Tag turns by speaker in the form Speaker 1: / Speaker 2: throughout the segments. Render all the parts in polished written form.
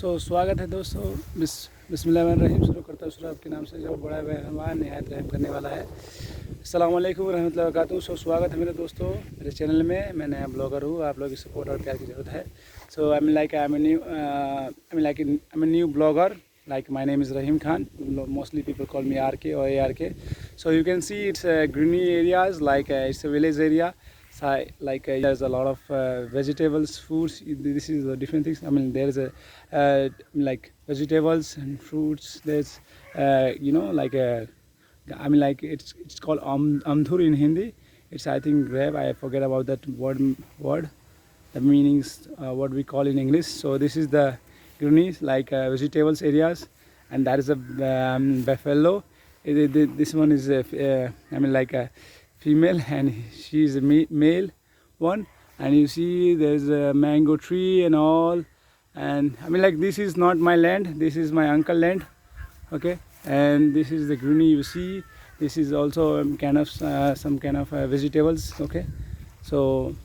Speaker 1: स्वागत है दोस्तों। बिस्मिल्लाहिर्रहमानिर्रहीम। शुरू करता हूँ शुरू आपके नाम से जो बड़ा मेहरबान निहायत रहम करने वाला है। अस्सलाम वालेकुम रहमतुल्लाहि व बरकातहू। स्वागत है मेरे दोस्तों मेरे चैनल में। मैं नया ब्लॉगर हूँ, आप लोगों की सपोर्ट और प्यार की ज़रूरत है। सो I'm a new blogger. Like my name is Rahim Khan. Mostly people call me RK or ARK. So you can see it's greeny areas, like it's a village area. So there's a lot of vegetables, foods. This is different things. I mean there's a like vegetables and fruits. There's like it's called amdhur in Hindi. It's I think grape. I forget about that word. The meanings what we call in English. So this is the greenies, like vegetables areas, and that is a buffalo. This one is like a female, and she is a male one. And you see there's a mango tree and all. And like this is not my land, this is my uncle land. Okay, and this is the greeny you see. This is also kind of some kind of vegetables. Okay, so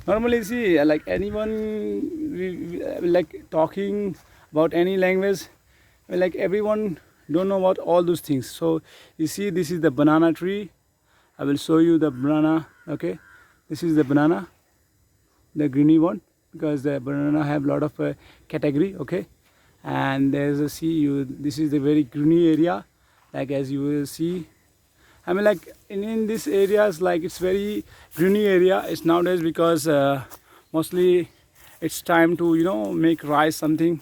Speaker 1: normally see like anyone like talking about any language, like everyone don't know about all those things. So you see this is the banana tree. I will show you the banana. Okay, this is the banana, the greeny one, because the banana have a lot of category. Okay, and there's a this is the very greeny area, like as you will see. Like in these areas, like it's very greeny area. It's nowadays because mostly it's time to make rice something,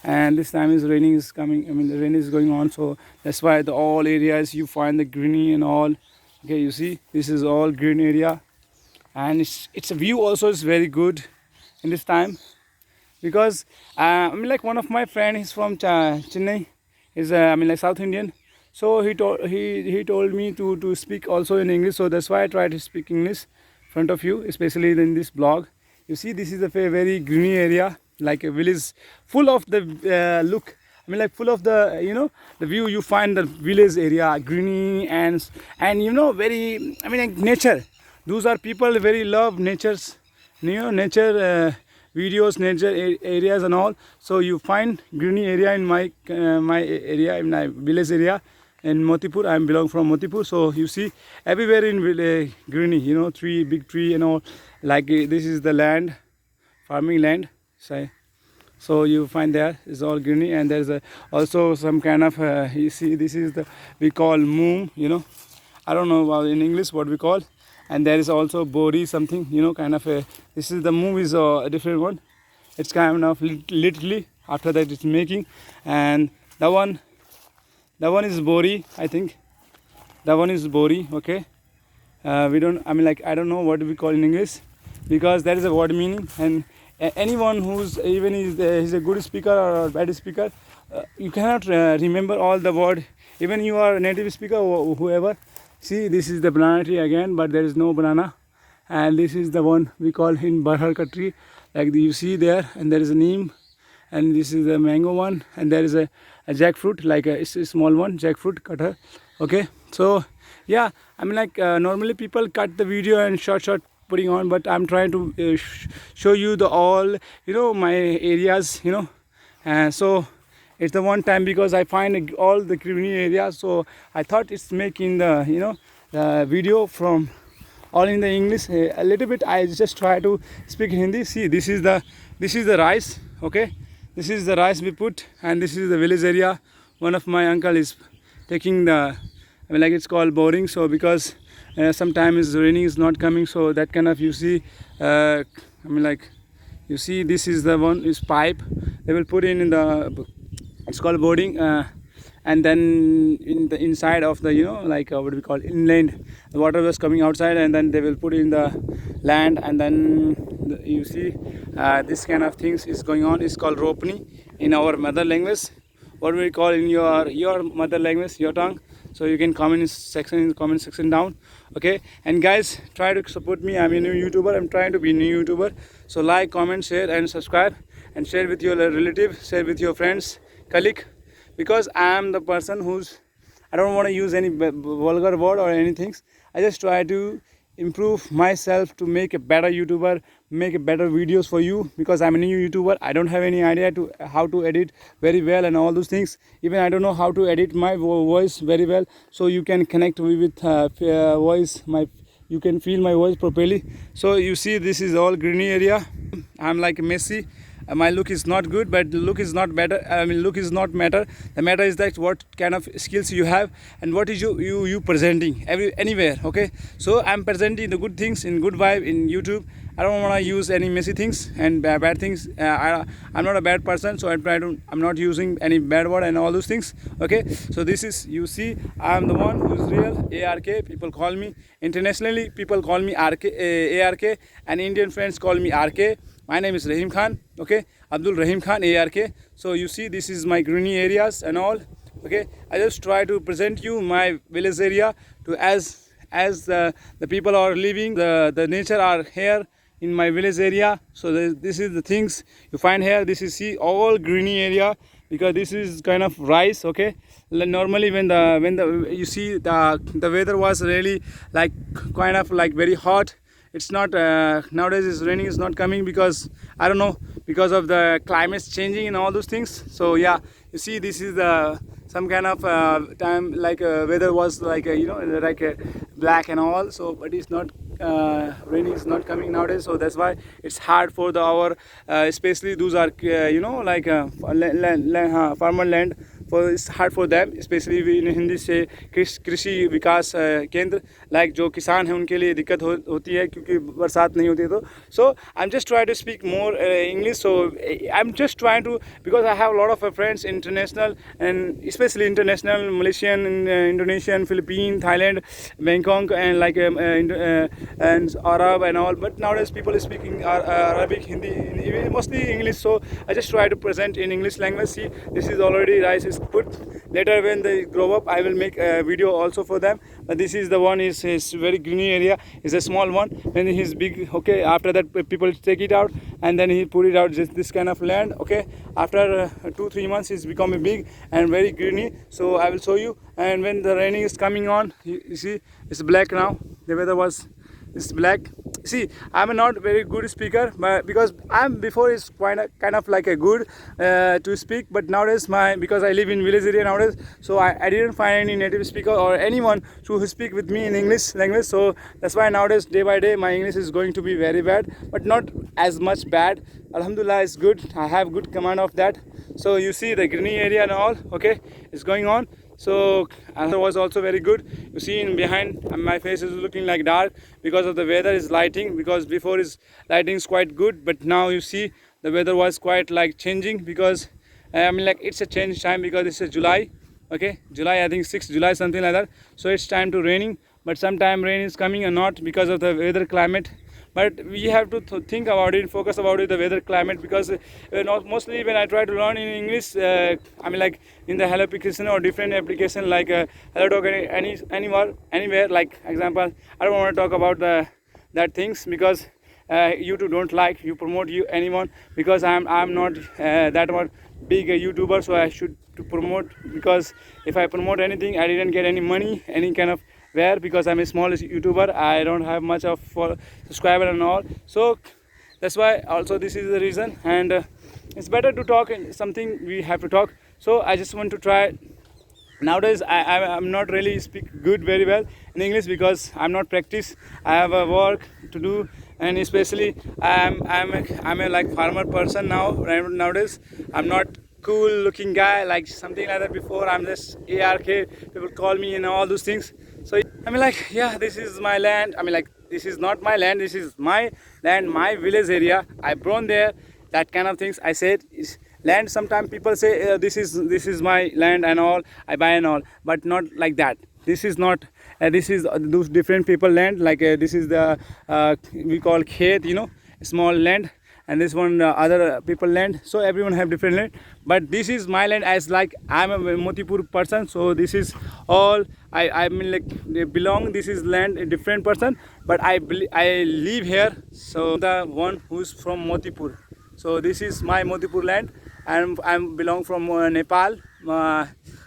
Speaker 1: and this time is raining is coming. The rain is going on, so that's why the all areas you find the greeny and all. Okay, you see this is all green area, and it's a view also is very good in this time, because like one of my friend, he's from Chennai, is like South Indian. So he told me to speak also in English. So that's why I try to speak English in front of you, especially in this blog. You see this is a very greeny area, like a village full of the look. Like full of the the view you find the village area greeny and very like nature. Those are people very love natures, nature videos, nature areas and all. So you find greeny area in my area, in my village area in Motipur. I belong from Motipur. So you see everywhere in greeny, tree, big tree and all. Like this is the land, farming land. So you find there is all greeny, and there's also some kind of you see this is the we call moom. I don't know in English what we call. And there is also bori something, kind of a, this is the moom is a different one. It's kind of literally after that it's making. And the one is bori, I think. The one is bori. Okay, we don't I don't know what we call in English, because there is a word meaning. And anyone who's even is a good speaker or a bad speaker, you cannot remember all the word, even you are a native speaker or whoever. See, this is the banana tree again, but there is no banana. And this is the one we call in barharka tree, like you see there. And there is a neem, and this is the mango one. And there is a jackfruit, like it's a small one, jackfruit cutter. Okay, so yeah, normally people cut the video and short putting on, but I'm trying to show you the all my areas, and so it's the one time, because I find all the greeny areas. So I thought it's making the the video from all in the English a little bit. I just try to speak Hindi. See, this is the rice. Okay, this is the rice we put, and this is the village area. One of my uncle is taking the like it's called boring. So because sometimes raining is not coming, so that kind of you see like you see this is the one is pipe they will put in the, it's called boarding, and then in the inside of the like what we call inland, the water was coming outside, and then they will put in the land. And then you see this kind of things is going on. It's called ropni in our mother language. What we call in your mother language, your tongue. So you can comment in the comment section down. Okay, and guys, try to support me. I'm a new YouTuber. I'm trying to be a new YouTuber. So like, comment, share and subscribe, and share with your relative, share with your friends, colleague, because I am the person who's, I don't want to use any vulgar word or anything. I just try to improve myself to make a better YouTuber, make a better videos for you, because I'm a new YouTuber. I don't have any idea to how to edit very well and all those things. Even I don't know how to edit my voice very well, so you can connect with voice my, you can feel my voice properly. So you see, this is all greeny area. I'm like Messi. My look is not good, but look is not better. I mean, look is not matter. The matter is that what kind of skills you have and what is you presenting anywhere. Okay, so I'm presenting the good things in good vibe in YouTube. I don't want to use any messy things and bad things. I'm not a bad person, so I'm not using any bad word and all those things. Okay, so this is, you see, I'm the one who's real. ARK. People call me internationally. People call me RK, ARK, and Indian friends call me RK. My name is Rahim Khan. Okay, Abdul Rahim Khan, ARK. So you see, this is my greeny areas and all. Okay, I just try to present you my village area to as the people are living, the nature are here in my village area. So this is the things you find here. This is, see, all greeny area, because this is kind of rice. Okay, normally when the you see the weather was really like kind of like very hot. It's not nowadays it's raining is not coming, because I don't know, because of the climate's changing and all those things. So yeah, you see, this is the some kind of time like weather was like you know, like black and all. So but it's not rain is not coming nowadays, so that's why it's hard for the our especially those are you know, like farmer land. For it's hard for them, especially we in Hindi से कृषि विकास केंद्र, like जो किसान हैं उनके लिए दिक्कत होती है क्योंकि बरसात नहीं होती है. तो so I'm just trying to speak more English. So I'm just trying to, because I have a lot of friends international, and especially international, Malaysian, Indonesian, Philippines, Thailand, Bangkok, and like and Arab and all. But nowadays people are speaking Arabic, Hindi, mostly English. So I just try to present in English language. See, this is already rice is put. Later when they grow up, I will make a video also for them. But this is the one is very greeny area. It's a small one. When he's big, okay, after that people take it out and then he put it out just this kind of land. Okay, after 2-3 months it's becoming big and very greeny. So I will show you. And when the raining is coming on, you see it's black now. The weather was, it's black. See, I'm not very good speaker, but because I'm before is kind of like a good to speak, but nowadays because I live in village area nowadays, so I didn't find any native speaker or anyone to speak with me in English language. So that's why nowadays day by day my English is going to be very bad, but not as much bad. Alhamdulillah, it's good. I have good command of that. So you see the greeny area and all. Okay, it's going on. So answer was also very good. You see in behind my face is looking like dark because of the weather is lighting, because before is lighting is quite good, but now you see the weather was quite like changing, because I mean like it's a change time, because it's a July. Okay, July, I think 6th July, something like that. So it's time to raining, but sometime rain is coming or not because of the weather climate. But we have to think about it, focus about it, the weather climate, because mostly when I try to learn in English, I mean like in the Hello application or different application like Hello Talk, anywhere, like example, I don't want to talk about that things, because YouTube don't like you promote you anyone, because I'm not that much big a YouTuber, so I should to promote, because if I promote anything I didn't get any money, any kind of where, because I'm a small YouTuber, I don't have much of subscriber and all. So that's why also this is the reason, and it's better to talk in something we have to talk. So I just want to try. Nowadays I'm not really speak good very well in English, because I'm not practice. I have a work to do, and especially I'm a like farmer person nowadays. I'm not cool looking guy like something like that before. I'm just ARK, people call me and all those things. So I mean like, yeah, this is my land. I mean like, this is not my land, this is my land, my village area. I born there, that kind of things. I said is land. Sometimes people say this is my land and all, I buy and all, but not like that. This is not this is those different people land, like this is the we call khet, you know, small land, and this one other people land. So everyone have different land, but this is my land, as like I'm a Motipur person. So this is all I mean like they belong, this is land a different person, but I live here. So the one who's from Motipur, so this is my Motipur land, and I'm belong from Nepal.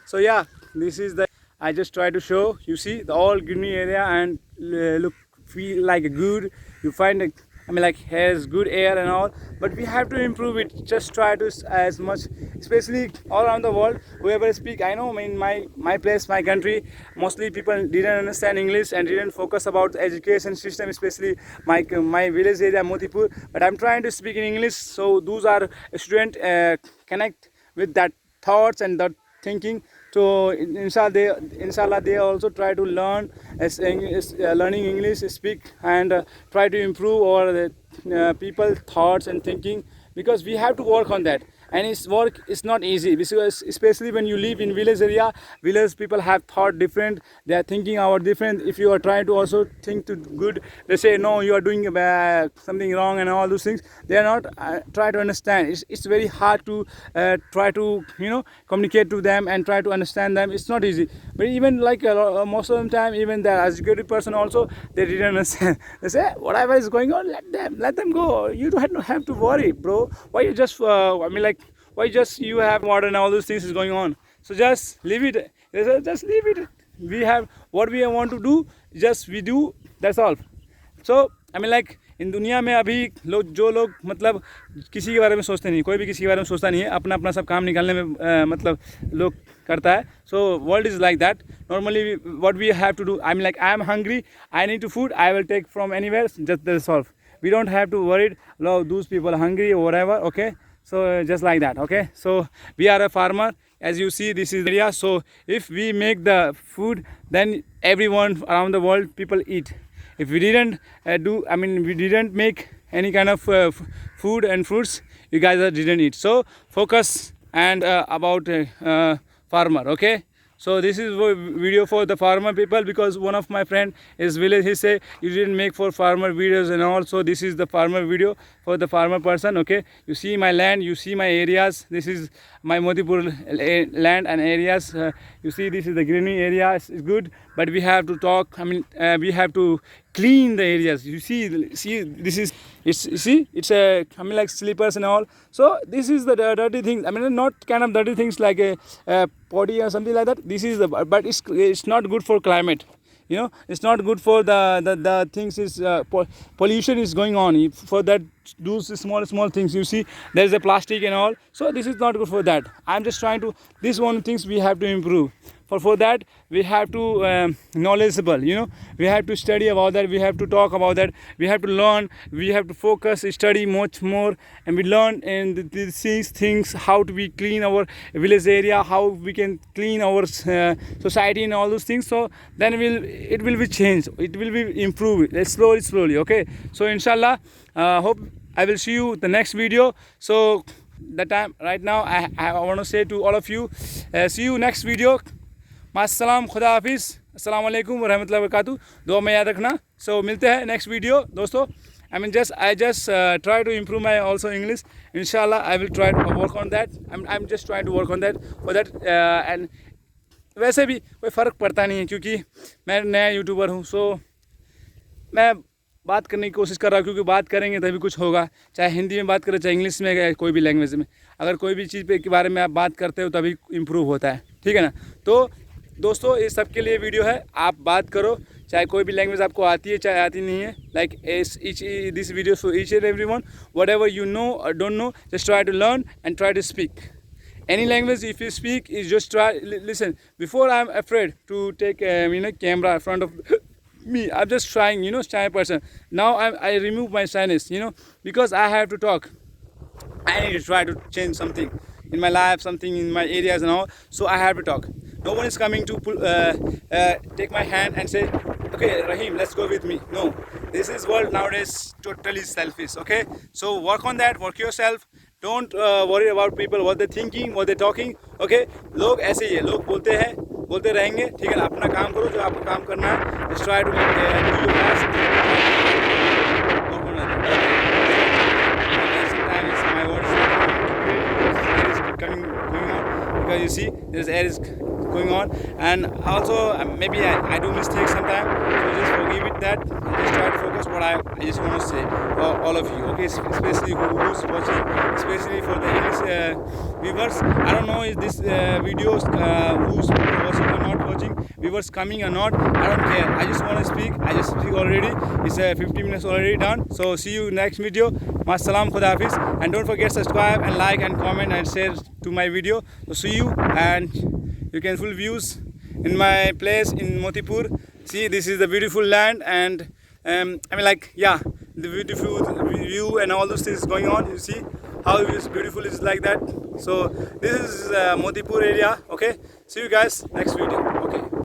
Speaker 1: So yeah, this is the, I just try to show, you see the all greeny area, and look feel like good, you find I mean like has good air and all, but we have to improve it. Just try to as much, especially all around the world, whoever speak. I know in my place, my country, mostly people didn't understand English and didn't focus about the education system, especially my village area Motipur. But I'm trying to speak in English, so those are student connect with that thoughts and that thinking. So inshallah they also try to learn as learning English, speak, and try to improve our people thoughts and thinking, because we have to work on that. And its work is not easy, because especially when you live in village area, village people have thought different, they are thinking our different. If you are trying to also think to good, they say no, you are doing something wrong and all those things. They are not try to understand. It's very hard to try to communicate to them and try to understand them. It's not easy. But even like most of the time, even the educated person also, they didn't understand. They say whatever is going on, let them go. You don't have to worry, bro. Why you just why just you have water and all those things is going on? So just leave it. Just leave it. We have what we want to do, just we do, that's all. So I mean like इन दुनिया में अभी जो लोग मतलब किसी के बारे में सोचते नहीं, कोई भी किसी के बारे में सोचता नहीं है, अपना अपना सब काम निकालने में मतलब लोग करता है. So world is like that. Normally what we have to do, I am hungry, I need to food, I will take from anywhere, just that solve. We don't have to worry those people are hungry or whatever. Okay, so just like that. Okay, so we are a farmer, as you see this is the area. So if we make the food, then everyone around the world people eat. If we didn't we didn't make any kind of food and fruits, you guys didn't eat. So focus and about farmer. Okay, so this is video for the farmer people, because one of my friend is village, he say you didn't make for farmer videos and all. So this is the farmer video for the farmer person. Okay, you see my land, you see my areas, this is my Motipur land and areas. You see this is the greenery area. It's good, but we have to talk, we have to clean the areas. You see this is it's a like sleepers and all. So this is the dirty things, not kind of dirty things like a potty or something like that. This is the, but it's not good for climate. It's not good for the things is pollution is going on for that, those small things. You see there is a plastic and all, so this is not good for that. I'm just trying to, this one things we have to improve. For that we have to knowledgeable, we have to study about that, we have to talk about that, we have to learn, we have to focus, study much more, and we learn and these things, how to be clean our village area, how we can clean our society and all those things. So then it will be changed, it will be improved slowly. Okay, so inshallah, hope I will see you the next video. So that time right now I want to say to all of you, see you next video. मास्सलाम, खुदा हाफिज़, अस्सलाम वालेकुम व रहमतुल्लाहि व बरकातहू. दुआ में याद रखना. सो मिलते हैं नेक्स्ट वीडियो दोस्तों. I just try to improve my also English. Inshallah I will try to work on that. I'm just trying to work on that for that. And वैसे भी कोई फ़र्क पड़ता नहीं है, क्योंकि मैं नया यूट्यूबर हूँ. सो मैं बात करने की कोशिश कर रहा हूँ, क्योंकि बात करेंगे तभी कुछ होगा. चाहे हिंदी में बात करें, चाहे इंग्लिश में, कोई भी लैंग्वेज में, अगर कोई भी चीज़ के बारे में आप बात करते हो तभी इम्प्रूव होता है. ठीक है ना. तो दोस्तों ये सब के लिए वीडियो है. आप बात करो, चाहे कोई भी लैंग्वेज आपको आती है चाहे आती नहीं है. Like this video for each and everyone, whatever you know or don't know, just try to learn and try to speak any language. If you speak, is just try listen. Before I'm afraid to take camera in front of me. I'm just trying, shy person. Now I remove my shyness, because I have to talk. I need to try to change something in my life, something in my areas and all. So I have to talk. No one is coming to take my hand and say, okay, Rahim, let's go with me. No, this is world nowadays totally selfish. Okay, so work on that, work yourself. Don't worry about people, what they're thinking, what they're talking. Okay, लोग ऐसे ही है, लोग बोलते हैं, बोलते रहेंगे. ठीक है ना. अपना काम करो, जो आपको काम करना है. Just try to do your best. Work on that. Sometimes my words coming going on, because well. You see, there's air is going on, and also maybe I do mistakes sometimes, so just forgive it that. I just try to focus what I just want to say, all of you, okay, especially who's watching, especially for the English viewers. I don't know if this videos who's watching or not watching, viewers coming or not, I don't care. I just want to speak. I just speak already. It's 50 minutes already done. So see you next video. Masalam, Khuda Hafiz, and don't forget subscribe and like and comment and share to my video. So see you, and you can full views in my place in Motipur. See, this is the beautiful land, and I mean, like, yeah, the beautiful view and all those things going on. You see how it's beautiful is like that. So this is Motipur area. Okay, see you guys next video. Okay.